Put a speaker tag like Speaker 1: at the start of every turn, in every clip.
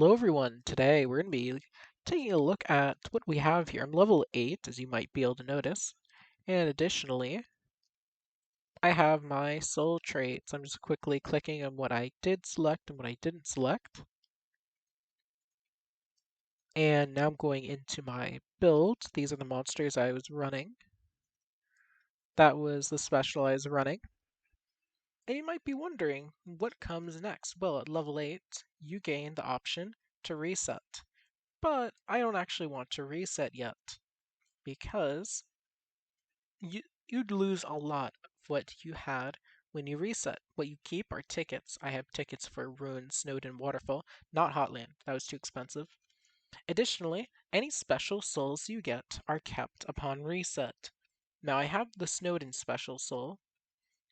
Speaker 1: Hello everyone, today we're going to be taking a look at what we have here. I'm level 8, as you might be able to notice, and additionally, I have my soul traits. I'm just quickly clicking on what I did select and what I didn't select. And now I'm going into my build. These are the monsters I was running. That was the special I was running. And you might be wondering, what comes next? Well, at level 8, you gain the option to reset. But I don't actually want to reset yet, because you'd lose a lot of what you had when you reset. What you keep are tickets. I have tickets for Ruin, Snowden, Waterfall, not Hotland. That was too expensive. Additionally, any special souls you get are kept upon reset. Now I have the Snowden special soul,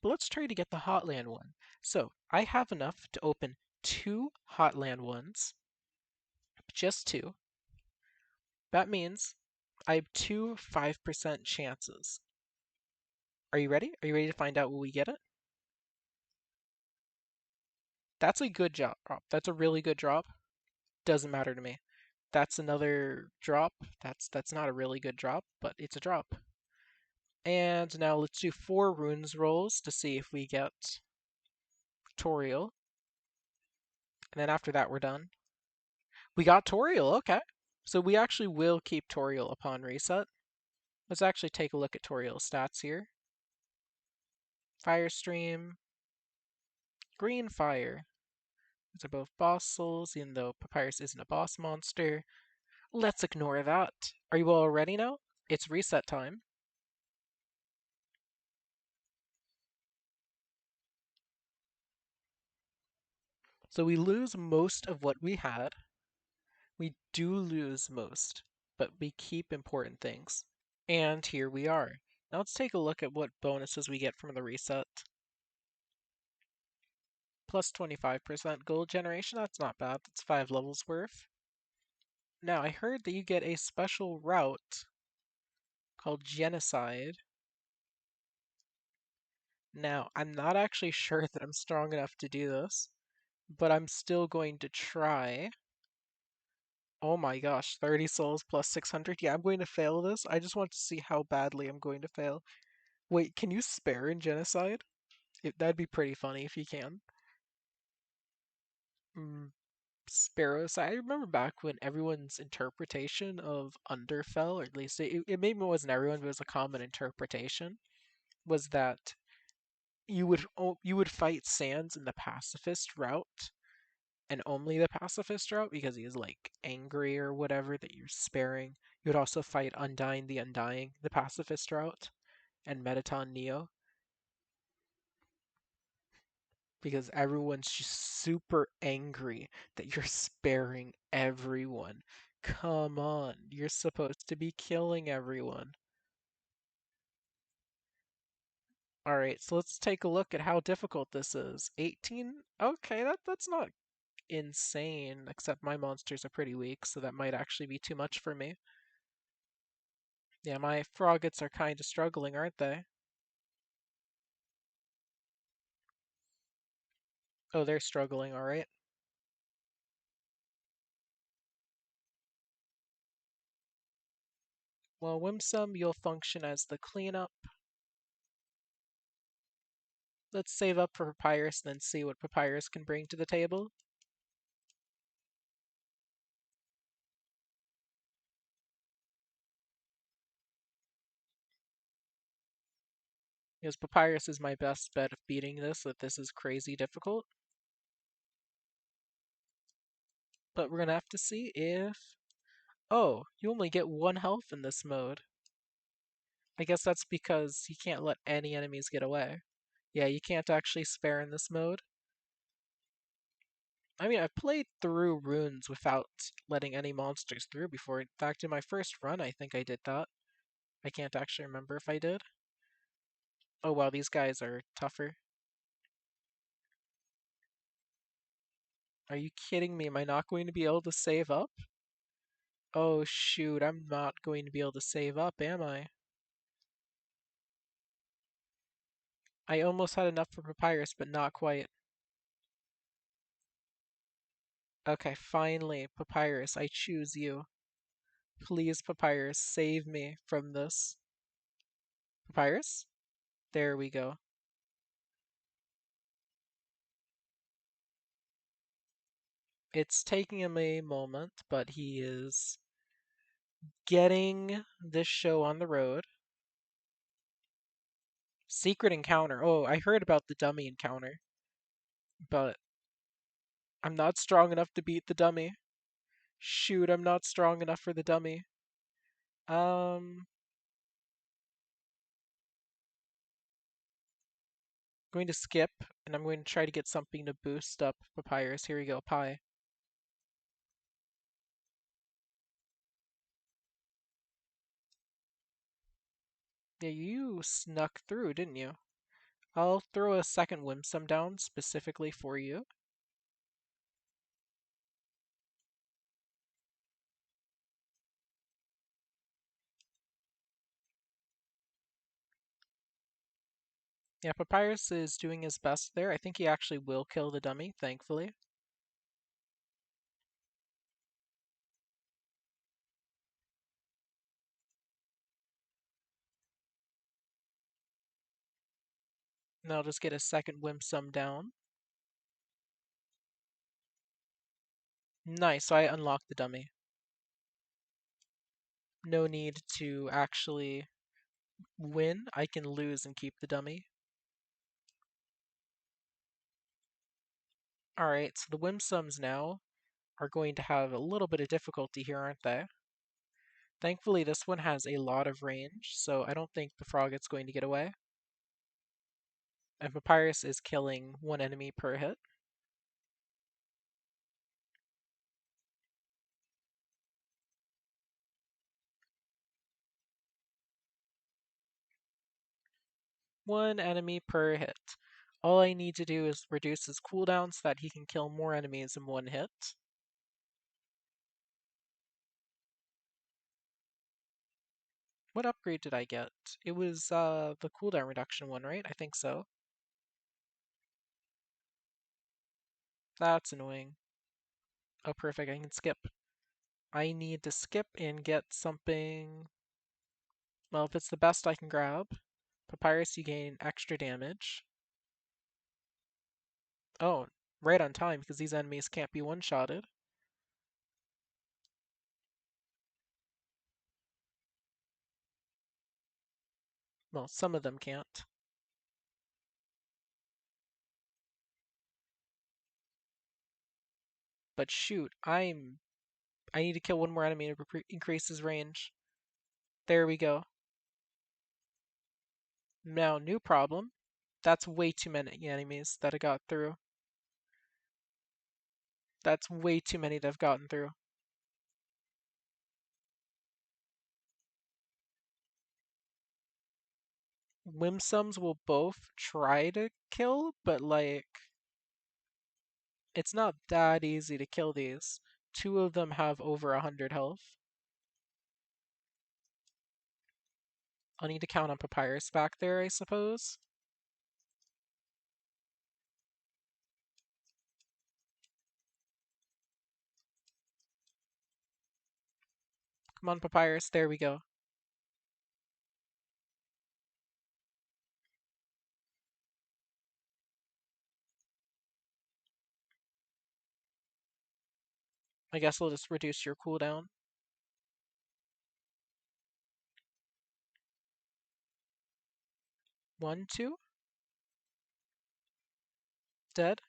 Speaker 1: but let's try to get the Hotland one. So I have enough to open 2 Hotland ones, just 2. That means I have 2 5% chances. Are you ready? Are you ready to find out what we get it? That's a good drop. That's a really good drop. Doesn't matter to me. That's another drop. That's not a really good drop, but it's a drop. And now let's do 4 runes rolls to see if we get Toriel. And then after that we're done. We got Toriel, okay. So we actually will keep Toriel upon reset. Let's actually take a look at Toriel's stats here. Fire Stream, Green Fire. These are both boss souls, even though Papyrus isn't a boss monster. Let's ignore that. Are you all ready now? It's reset time. So we lose most of what we had. We do lose most, but we keep important things. And here we are. Now let's take a look at what bonuses we get from the reset. Plus 25% gold generation, that's not bad. That's 5 levels worth. Now I heard that you get a special route called Genocide. Now, I'm not actually sure that I'm strong enough to do this, but I'm still going to try. Oh my gosh, 30 souls plus 600. Yeah, I'm going to fail this. I just want to see how badly I'm going to fail. Wait, can you spare in Genocide? That'd be pretty funny if you can. Mm, Sparrows. I remember back when everyone's interpretation of Underfell, or at least it maybe wasn't everyone, but it was a common interpretation, was that you would fight Sans in the pacifist route, and only the pacifist route, because he's like angry or whatever that you're sparing. You would also fight Undying the Undying, the pacifist route, and Metaton Neo, because everyone's just super angry that you're sparing everyone. Come on, you're supposed to be killing everyone. Alright, so let's take a look at how difficult this is. 18? Okay, that's not insane, except my monsters are pretty weak, so that might actually be too much for me. Yeah, my froggets are kind of struggling, aren't they? Oh, they're struggling, alright. Well, Whimsum, you'll function as the cleanup. Let's save up for Papyrus and then see what Papyrus can bring to the table. Because Papyrus is my best bet of beating this, if this is crazy difficult. But we're gonna have to see if... Oh, you only get 1 health in this mode. I guess that's because you can't let any enemies get away. Yeah, you can't actually spare in this mode. I mean, I've played through runes without letting any monsters through before. In fact, in my first run, I think I did that. I can't actually remember if I did. Oh wow, these guys are tougher. Are you kidding me? Am I not going to be able to save up? Oh shoot, I'm not going to be able to save up, am I? I almost had enough for Papyrus, but not quite. Okay, finally, Papyrus, I choose you. Please, Papyrus, save me from this. Papyrus? There we go. It's taking him a moment, but he is getting this show on the road. Secret encounter. Oh, I heard about the dummy encounter, but I'm not strong enough to beat the dummy. Shoot, I'm not strong enough for the dummy. Um, going to skip, and I'm going to try to get something to boost up Papyrus. Here we go, Pie. Yeah, you snuck through, didn't you? I'll throw a second Whimsum down specifically for you. Yeah, Papyrus is doing his best there. I think he actually will kill the dummy, thankfully. And I'll just get a second Whimsum down. Nice, so I unlocked the dummy. No need to actually win. I can lose and keep the dummy. Alright, so the Whimsums now are going to have a little bit of difficulty here, aren't they? Thankfully, this one has a lot of range, so I don't think the Frogget's going to get away. And Papyrus is killing one enemy per hit. One enemy per hit. All I need to do is reduce his cooldown so that he can kill more enemies in one hit. What upgrade did I get? It was the cooldown reduction one, right? I think so. That's annoying. Oh, perfect. I can skip. I need to skip and get something. Well, if it's the best I can grab, Papyrus, you gain extra damage. Oh, right on time because these enemies can't be one-shotted. Well, some of them can't. But shoot, I need to kill one more enemy to increase his range. There we go. Now, new problem. That's way too many enemies that I got through. That's way too many that I've gotten through. Whimsums will both try to kill, but like, it's not that easy to kill these. Two of them have over 100 health. I'll need to count on Papyrus back there, I suppose. Come on, Papyrus, there we go. I guess we'll just reduce your cooldown. One, two. Dead.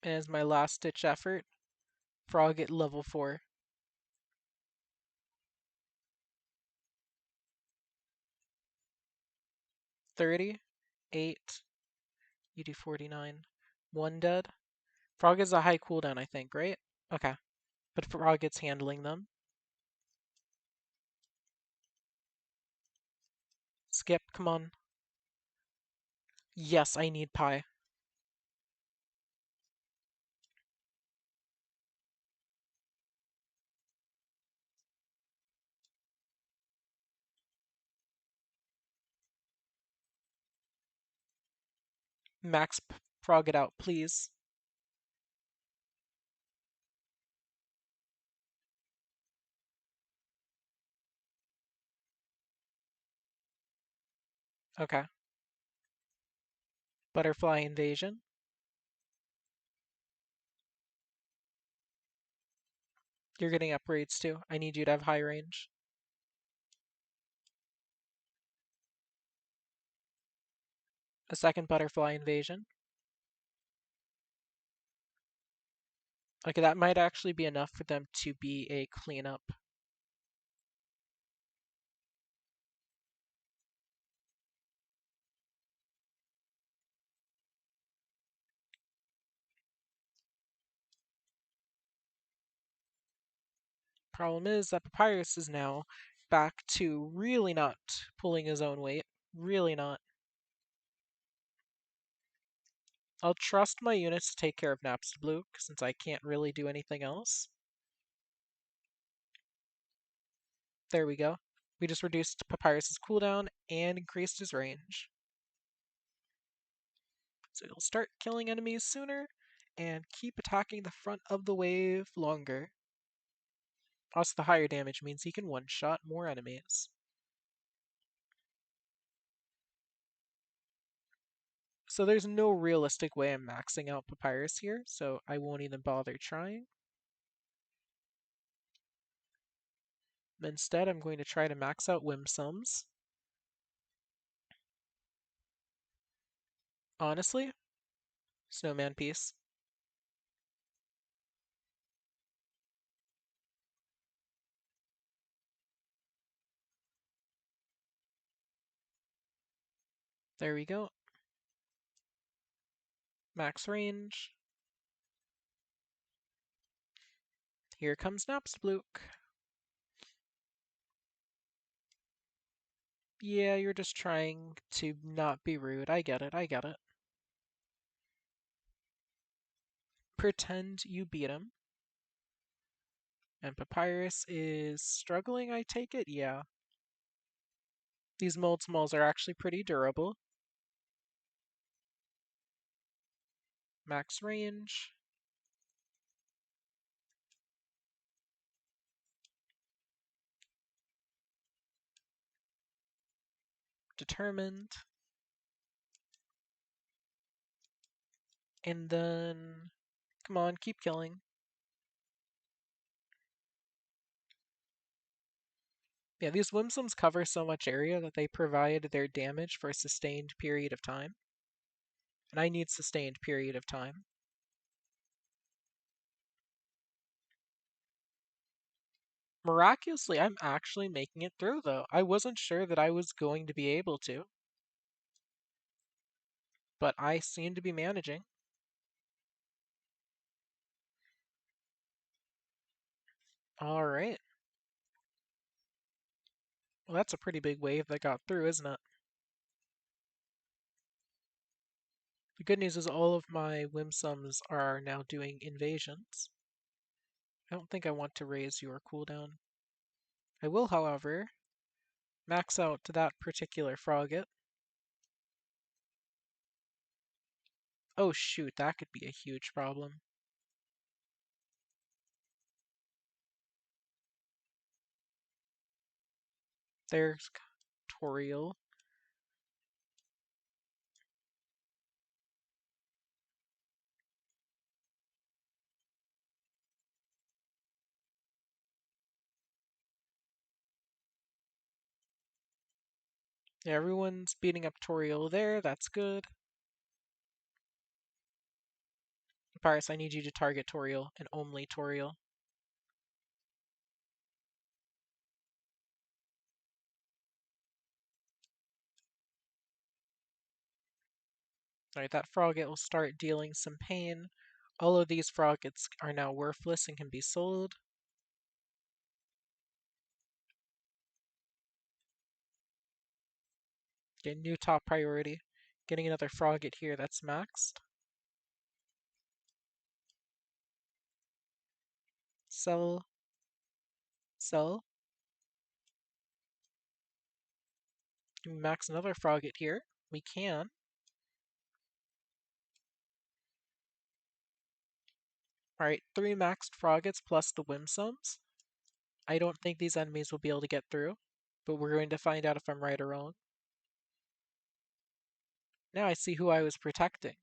Speaker 1: And as my last ditch effort, Frog at level 4. 30. 8. You do 49. One dead. Frog is a high cooldown, I think, right? Okay. But Frog gets handling them. Skip, come on. Yes, I need pie. Max frog it out, please. Okay. Butterfly invasion. You're getting upgrades too. I need you to have high range. A second butterfly invasion. Okay, that might actually be enough for them to be a cleanup. Problem is that Papyrus is now back to really not pulling his own weight. Really not. I'll trust my units to take care of Napstablook since I can't really do anything else. There we go. We just reduced Papyrus's cooldown and increased his range. So he'll start killing enemies sooner and keep attacking the front of the wave longer. Also, the higher damage means he can one-shot more enemies. So there's no realistic way I'm maxing out Papyrus here, so I won't even bother trying. Instead, I'm going to try to max out Whimsums. Honestly, Snowman piece. There we go. Max range. Here comes Napstablook. Yeah, you're just trying to not be rude. I get it, I get it. Pretend you beat him. And Papyrus is struggling, I take it? Yeah. These mold smalls are actually pretty durable. Max range. Determined. And then, come on, keep killing. Yeah, these Whimsums cover so much area that they provide their damage for a sustained period of time. And I need sustained period of time. Miraculously, I'm actually making it through, though. I wasn't sure that I was going to be able to. But I seem to be managing. Alright. Well, that's a pretty big wave that got through, isn't it? The good news is all of my Whimsums are now doing invasions. I don't think I want to raise your cooldown. I will, however, max out to that particular Frogget. Oh shoot, that could be a huge problem. There's Toriel. Yeah, everyone's beating up Toriel there, that's good. Paris, I need you to target Toriel and only Toriel. Alright, that Frogget will start dealing some pain. All of these Froggets are now worthless and can be sold. Get new top priority. Getting another Frogget here that's maxed. Sell. Sell. Can we max another Frogget here? We can. Alright, 3 maxed froggets plus the Whimsums. I don't think these enemies will be able to get through, but we're going to find out if I'm right or wrong. Now I see who I was protecting.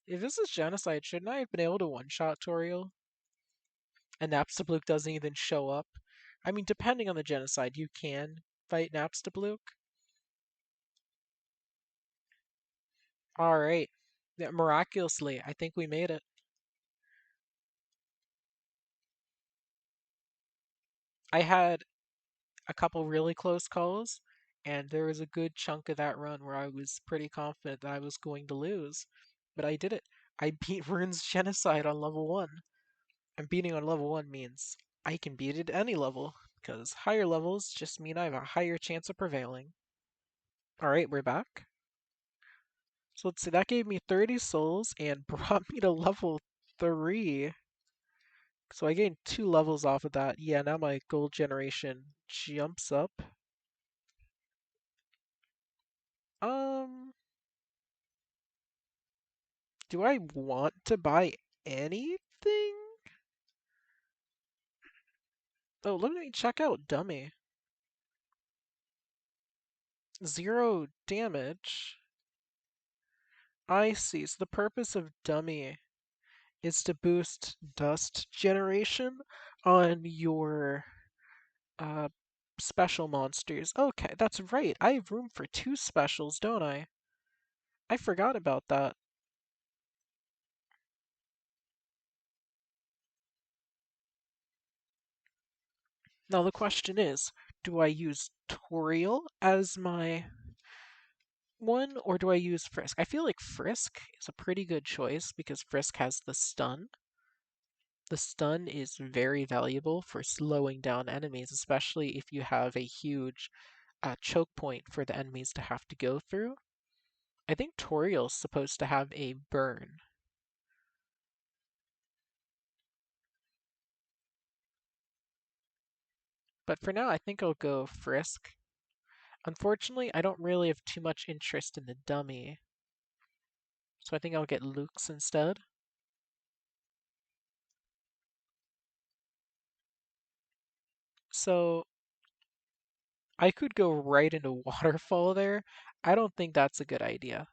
Speaker 1: If this is Genocide, shouldn't I have been able to one-shot Toriel? And Napstablook doesn't even show up. I mean, depending on the Genocide, you can fight Napstablook. Alright. Yeah, miraculously, I think we made it. I had a couple really close calls, and there was a good chunk of that run where I was pretty confident that I was going to lose. But I did it. I beat Rune's Genocide on level 1. And beating on level 1 means I can beat it at any level, because higher levels just mean I have a higher chance of prevailing. Alright, we're back. So let's see, that gave me 30 souls and brought me to level 3. So I gained 2 levels off of that. Yeah, now my gold generation jumps up. Um, do I want to buy anything? Oh, let me check out Dummy. 0 damage. I see. So the purpose of Dummy is to boost dust generation on your uh, special monsters. Okay, that's right. I have room for 2 specials, don't I? I forgot about that. Now the question is, do I use Toriel as my one, or do I use Frisk? I feel like Frisk is a pretty good choice because Frisk has the stun. The stun is very valuable for slowing down enemies, especially if you have a huge choke point for the enemies to have to go through. I think Toriel's supposed to have a burn. But for now, I think I'll go Frisk. Unfortunately, I don't really have too much interest in the dummy, so I think I'll get Luke's instead. So I could go right into Waterfall there. I don't think that's a good idea.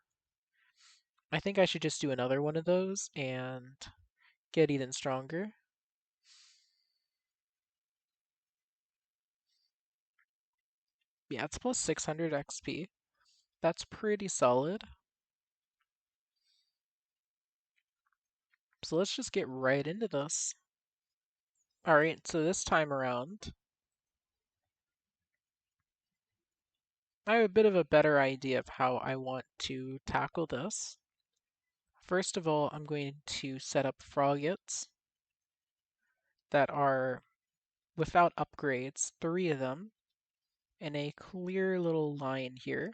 Speaker 1: I think I should just do another one of those and get even stronger. Yeah, it's plus 600 XP. That's pretty solid. So let's just get right into this. Alright, so this time around, I have a bit of a better idea of how I want to tackle this. First of all, I'm going to set up froggets that are without upgrades, 3 of them, in a clear little line here.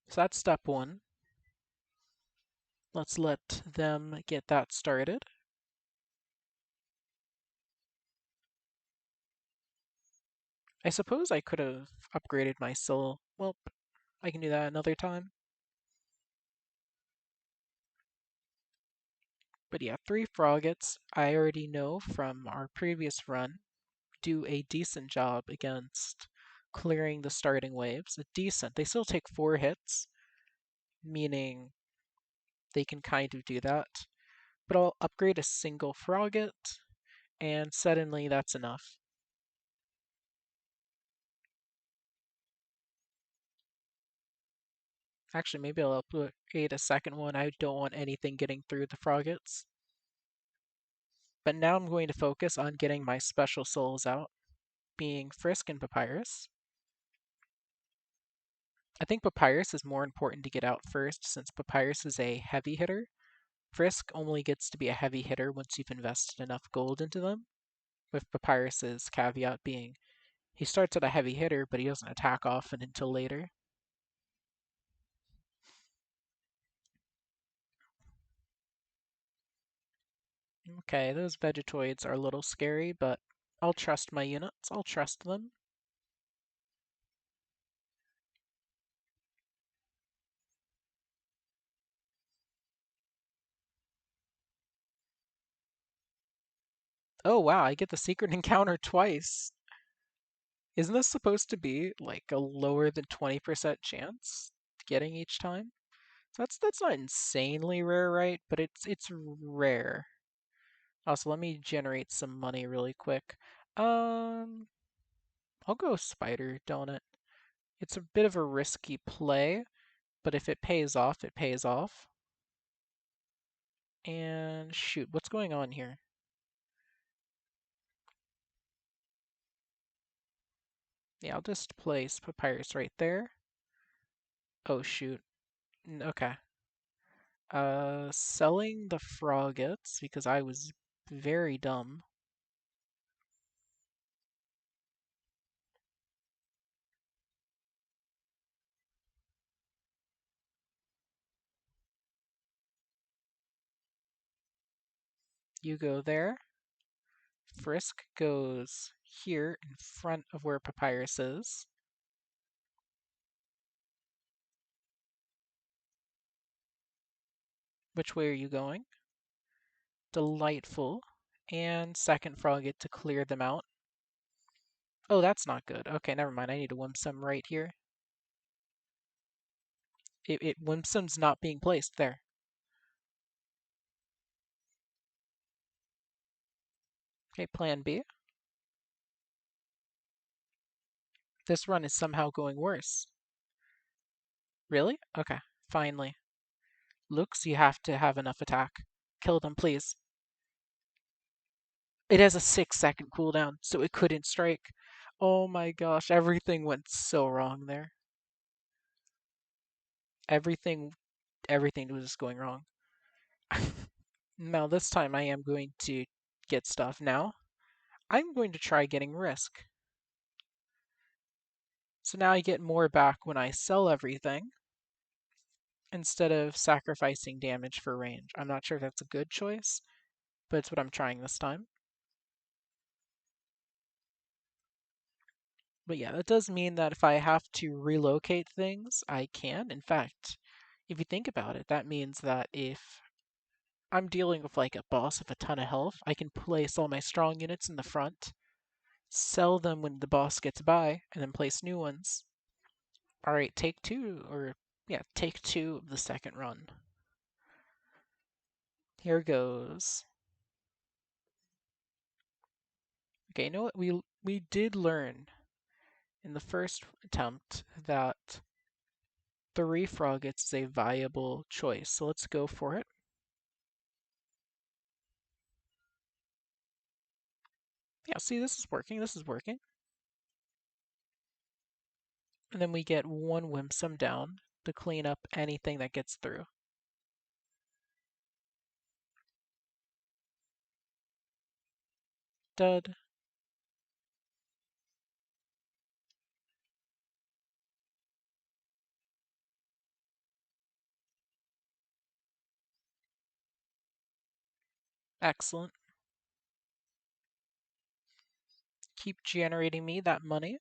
Speaker 1: So that's step 1. Let's let them get that started. I suppose I could have upgraded my soul. Well, I can do that another time. But yeah, 3 froggets, I already know from our previous run, do a decent job against clearing the starting waves. A decent. They still take 4 hits, meaning they can kind of do that. But I'll upgrade a single frogget, and suddenly that's enough. Actually, maybe I'll upgrade a second one. I don't want anything getting through the froggets. But now I'm going to focus on getting my special souls out, being Frisk and Papyrus. I think Papyrus is more important to get out first since Papyrus is a heavy hitter. Frisk only gets to be a heavy hitter once you've invested enough gold into them, with Papyrus's caveat being he starts at a heavy hitter, but he doesn't attack often until later. Okay, those Vegetoids are a little scary, but I'll trust my units. I'll trust them. Oh wow, I get the secret encounter twice. Isn't this supposed to be like a lower than 20% chance getting each time? So that's not insanely rare, right? But it's rare. Also, let me generate some money really quick. Um, I'll go spider donut. It's a bit of a risky play, but if it pays off, it pays off. And shoot, what's going on here? Yeah, I'll just place papyrus right there. Oh shoot. Okay. Selling the froggets because I was very dumb. You go there. Frisk goes here in front of where papyrus is. Which way are you going? Delightful. And second frogget to clear them out. Oh, that's not good. Okay, never mind. I need a Whimsum right here. Whimsum's not being placed there. Okay, plan B. This run is somehow going worse. Really? Okay, finally. Looks, you have to have enough attack. Kill them, please. It has a 6-second cooldown, so it couldn't strike. Oh my gosh, everything went so wrong there. Everything, everything was just going wrong. Now this time I am going to get stuff. Now, I'm going to try getting risk. So now I get more back when I sell everything instead of sacrificing damage for range. I'm not sure if that's a good choice, but it's what I'm trying this time. But yeah, that does mean that if I have to relocate things, I can. In fact, if you think about it, that means that if I'm dealing with like a boss with a ton of health, I can place all my strong units in the front, sell them when the boss gets by, and then place new ones. All right, take two, or yeah, take two of the second run. Here goes. Okay, you know what? We did learn in the first attempt that 3 froggets is a viable choice, so let's go for it. Yeah, see, this is working. This is working. And then we get 1 Whimsum down to clean up anything that gets through. Dud. Excellent. Keep generating me that money,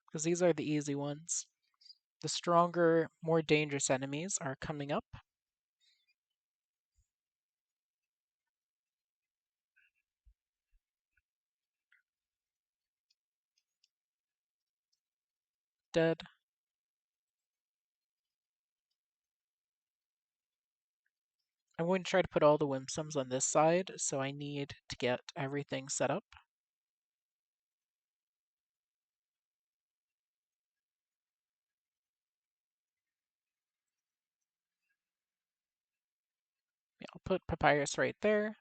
Speaker 1: because these are the easy ones. The stronger, more dangerous enemies are coming up. Dead. I'm going to try to put all the Whimsums on this side, so I need to get everything set up. Yeah, I'll put Papyrus right there.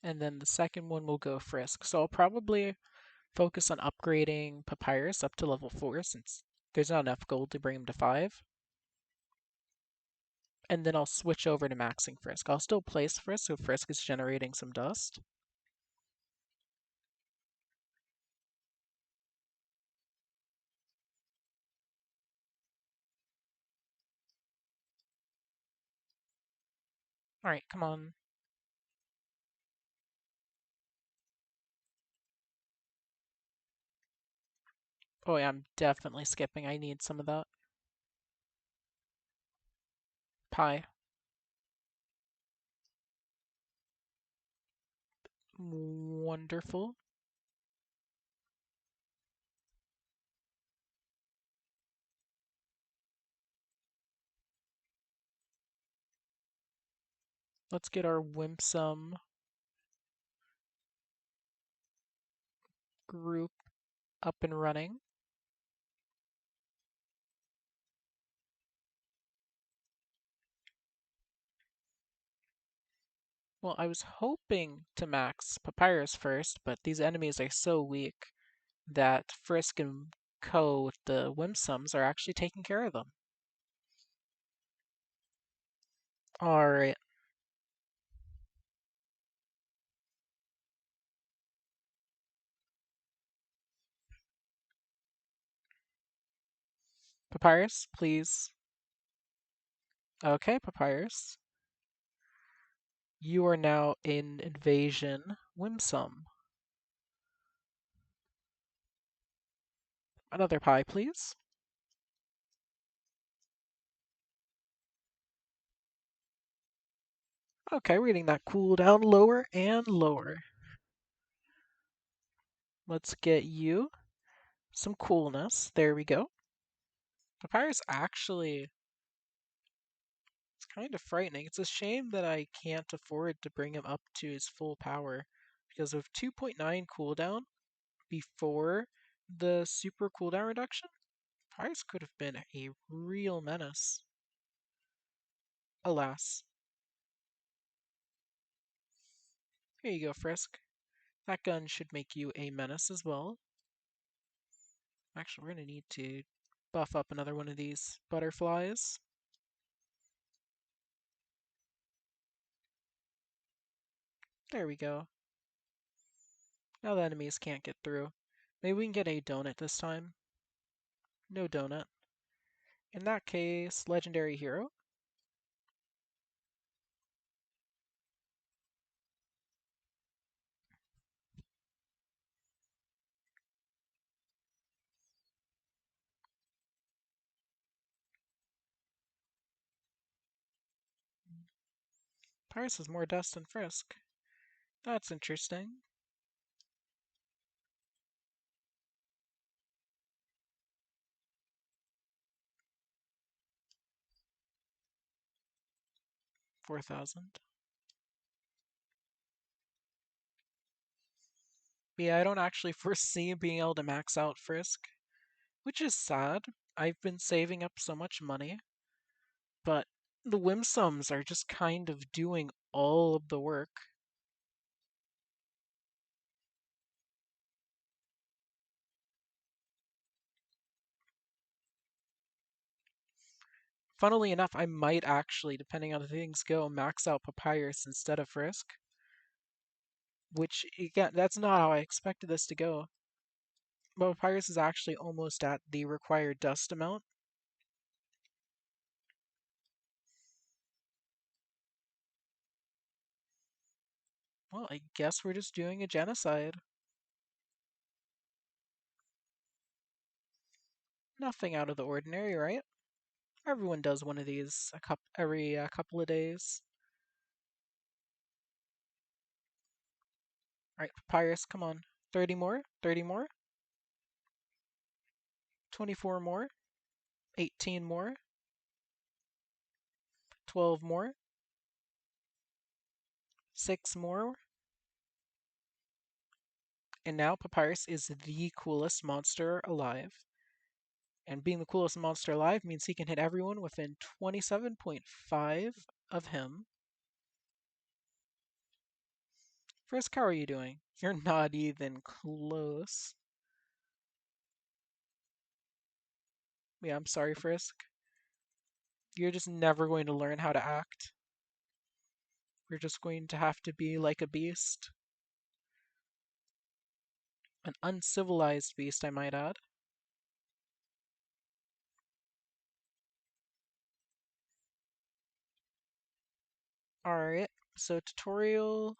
Speaker 1: And then the second one will go Frisk. So I'll probably focus on upgrading Papyrus up to level 4 since there's not enough gold to bring him to 5. And then I'll switch over to maxing Frisk. I'll still place Frisk so Frisk is generating some dust. Alright, come on. Oh yeah, I'm definitely skipping. I need some of that. Pie. Wonderful. Let's get our Wimpsum group up and running. Well, I was hoping to max Papyrus first, but these enemies are so weak that Frisk and Co. with the Whimsums are actually taking care of them. Alright, Papyrus, please. Okay, Papyrus. You are now in Invasion Whimsum. Another pie, please. Okay, we're getting that cooldown lower and lower. Let's get you some coolness. There we go. Papyrus actually, it's kind of frightening. It's a shame that I can't afford to bring him up to his full power because of 2.9 cooldown before the super cooldown reduction, Papyrus could have been a real menace. Alas. Here you go, Frisk. That gun should make you a menace as well. Actually, we're going to need to buff up another one of these butterflies. There we go. Now the enemies can't get through. Maybe we can get a donut this time. No donut. In that case, legendary hero. Pyrus has more dust than Frisk. That's interesting. 4,000. Yeah, I don't actually foresee being able to max out Frisk, which is sad. I've been saving up so much money, but the Whimsums are just kind of doing all of the work. Funnily enough, I might actually, depending on how things go, max out Papyrus instead of Frisk, which, again, that's not how I expected this to go. But Papyrus is actually almost at the required dust amount. Well, I guess we're just doing a genocide. Nothing out of the ordinary, right? Everyone does one of these every couple of days. All right, Papyrus, come on. 30 more, 30 more, 24 more, 18 more, 12 more, 6 more, and now Papyrus is the coolest monster alive. And being the coolest monster alive means he can hit everyone within 27.5 of him. Frisk, how are you doing? You're not even close. Yeah, I'm sorry, Frisk. You're just never going to learn how to act. You're just going to have to be like a beast. An uncivilized beast, I might add. Alright, so tutorial.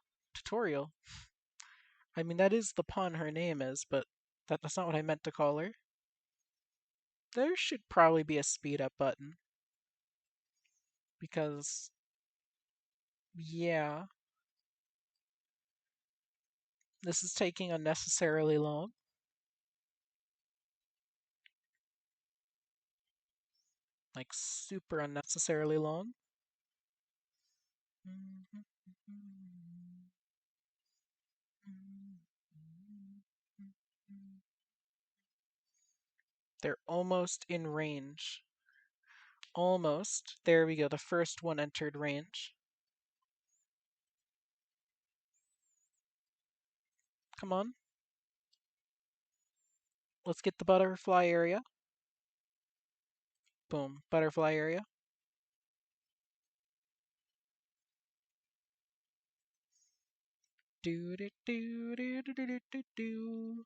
Speaker 1: I mean, that is the pun her name is, but that's not what I meant to call her. There should probably be a speed up button because, yeah, this is taking unnecessarily long. Like, super unnecessarily long. They're almost in range. Almost. There we go. The first one entered range. Come on. Let's get the butterfly area. Boom. Butterfly area. Do do do do do do do do.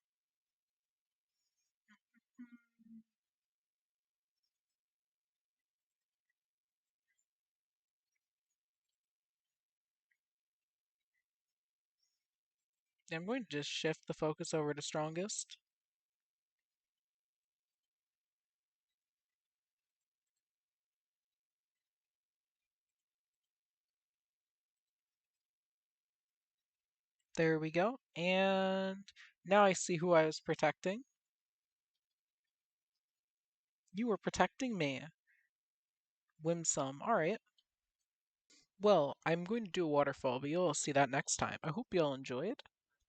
Speaker 1: I'm going to just shift the focus over to strongest. There we go. And now I see who I was protecting. You were protecting me. Whimsum. Alright. Well, I'm going to do a waterfall, but you'll see that next time. I hope you all enjoyed.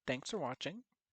Speaker 1: Thanks for watching.